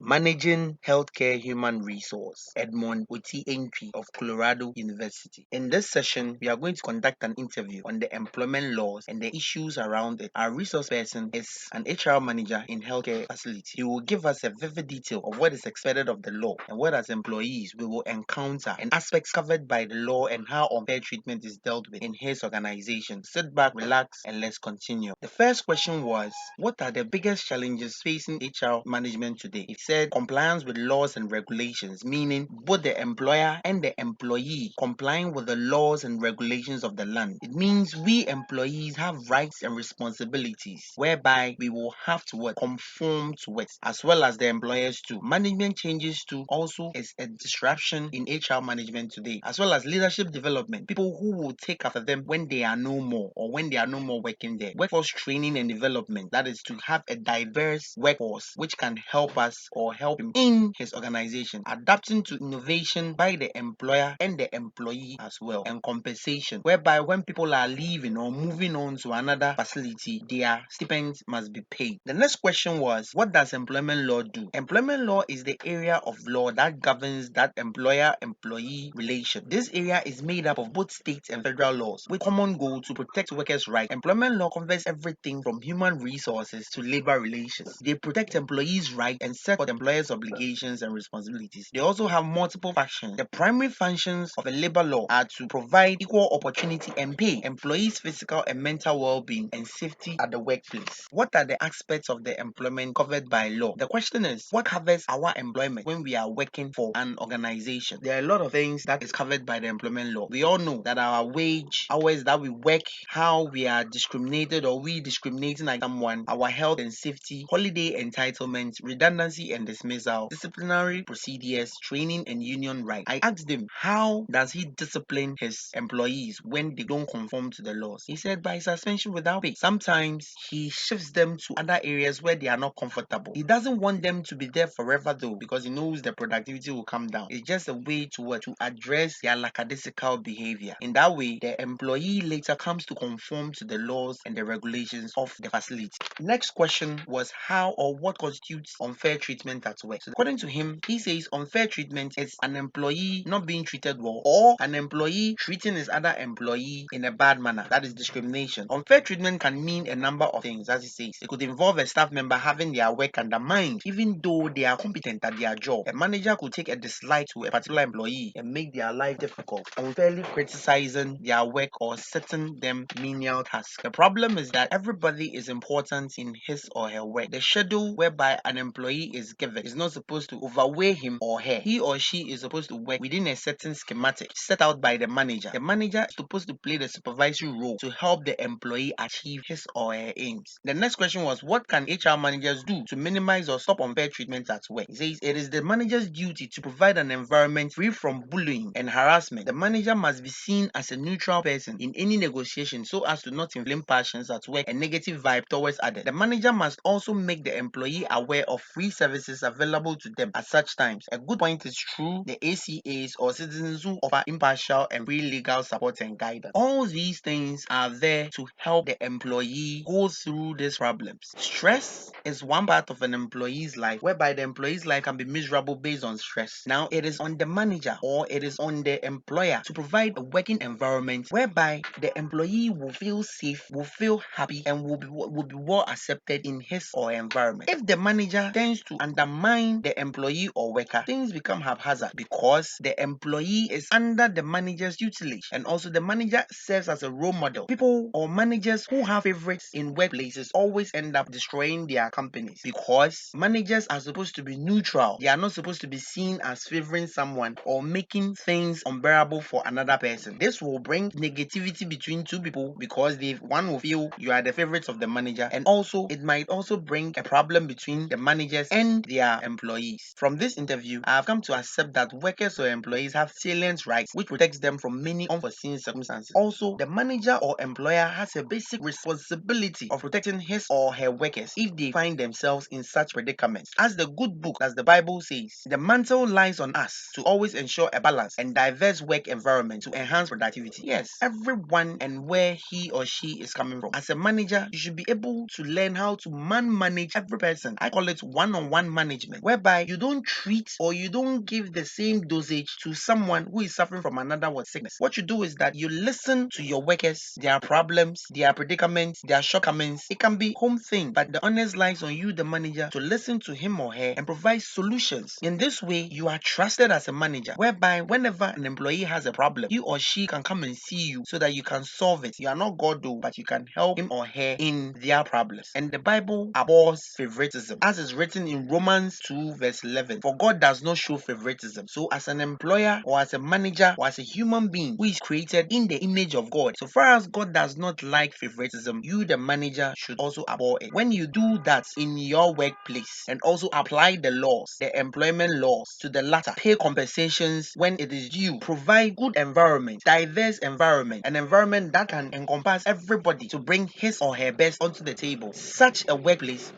Managing Healthcare Human Resource, Edmund Entry of Colorado University. In this session, we are going to conduct an interview on the employment laws and the issues around it. Our resource person is an HR manager in healthcare facility. He will give us a vivid detail of what is expected of the law and what as employees we will encounter and aspects covered by the law and how unfair treatment is dealt with in his organization. Sit back, relax, and let's continue. The first question was, what are the biggest challenges facing HR management today? It said compliance with laws and regulations, meaning both the employer and the employee complying with the laws and regulations of the land. It means we employees have rights and responsibilities whereby we will have to conform to it, as well as the employers too. Management changes too also is a disruption in HR management today, as well as leadership development. People who will take after them when they are no more or when they are no more working there. Workforce training and development, that is to have a diverse workforce which can help us or help him in his organization. Adapting to innovation by the employer and the employee as well. And compensation, whereby when people are leaving or moving on to another facility, their stipends must be paid. The next question was, what does employment law do? Employment law is the area of law that governs that employer-employee relation. This area is made up of both state and federal laws with common goal to protect workers' rights. Employment law covers everything from human resources to labor relations. They protect employees' rights and set forth employers' obligations and responsibilities. They also have multiple functions. The primary functions of a labor law are to provide equal opportunity and pay, employees' physical and mental well-being, and safety at the workplace. What are the aspects of the employment covered by law? The question is, what covers our employment when we are working for an organization? There are a lot of things that is covered by the employment law. We all know that our wage, hours that we work, how we are discriminated or we discriminating like someone, our health and safety, holiday entitlement, redundancy and dismissal, disciplinary procedures, training and union rights. I asked him, how does he discipline his employees when they don't conform to the laws? He said by suspension without pay. Sometimes he shifts them to other areas where they are not comfortable. He doesn't want them to be there forever though, because he knows the productivity will come down. It's just a way to address their lackadaisical behavior. In that way, the employee later comes to conform to the laws and the regulations of the facility. Next question was, how or what constitutes unfair treatment at work? So according to him, he says unfair treatment is an employee not being treated well or an employee treating his other employee in a bad manner. That is discrimination. Unfair treatment can mean a number of things, as he says. It could involve a staff member having their work undermined even though they are competent at their job. A manager could take a dislike to a particular employee and make their life difficult, unfairly criticizing their work or setting them menial tasks. The problem is that everybody is important in his or her work. The schedule whereby an employee is given is not supposed to overweigh him or her. He or she is supposed to work within a certain schematic set out by the manager. The manager is supposed to play the supervisory role to help the employee achieve his or her aims. The next question was, what can HR managers do to minimize or stop unfair treatment at work? He says it is the manager's duty to provide an environment free from bullying and harassment. The manager must be seen as a neutral person in any negotiation so as to not inflame passions at work and negative vibe towards others. The manager must also make the employee aware of free services available to them at such times. A good point is through the ACAs or citizens who offer impartial and free legal support and guidance. All these things are there to help the employee go through these problems. Stress is one part of an employee's life whereby the employee's life can be miserable based on stress. Now it is on the manager or it is on the employer to provide a working environment whereby the employee will feel safe, will feel happy, and will be well accepted in his or her environment. If the manager tends to undermine the employee or worker, things become haphazard because the employee is under the manager's tutelage, and also the manager serves as a role model. People or managers who have favorites in workplaces always end up destroying their companies because managers are supposed to be neutral. They are not supposed to be seen as favoring someone or making things unbearable for another person. This will bring negativity between two people because one will feel you are the favorites of the manager, and also it might also bring a problem between the managers and their employees. From this interview, I have come to accept that workers or employees have salient rights which protects them from many unforeseen circumstances. Also, the manager or employer has a basic responsibility of protecting his or her workers if they find themselves in such predicaments. As the good book, as the Bible says, the mantle lies on us to always ensure a balanced and diverse work environment to enhance productivity. Yes, everyone and where he or she is coming from. As a manager, you should be able to learn how to manage every person. I call it one-on-one management, whereby you don't treat or you don't give the same dosage to someone who is suffering from another sickness. What you do is that you listen to your workers, their problems, their predicaments, their shortcomings. It can be home thing, but the onus lies on you, the manager, to listen to him or her and provide solutions. In this way, you are trusted as a manager, whereby whenever an employee has a problem, he or she can come and see you so that you can solve it. You are not God though, but you can help him or her in their problems. And the Bible abhors favoritism, as is written in Romans 2 verse 11. For God does not show favoritism. So as an employer or as a manager or as a human being who is created in the image of God, so far as God does not like favoritism, you the manager should also abhor it. When you do that in your workplace and also apply the laws, the employment laws to the latter, pay compensations when it is due, provide good environment, diverse environment, an environment that can encompass everybody to bring his or her best onto the table, such a workplace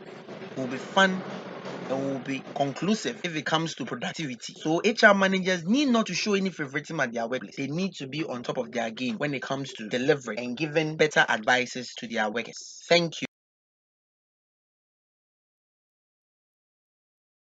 will be fun and will be conclusive if it comes to productivity. So HR managers need not to show any favoritism at their workplace. They need to be on top of their game when it comes to delivering and giving better advices to their workers. Thank you.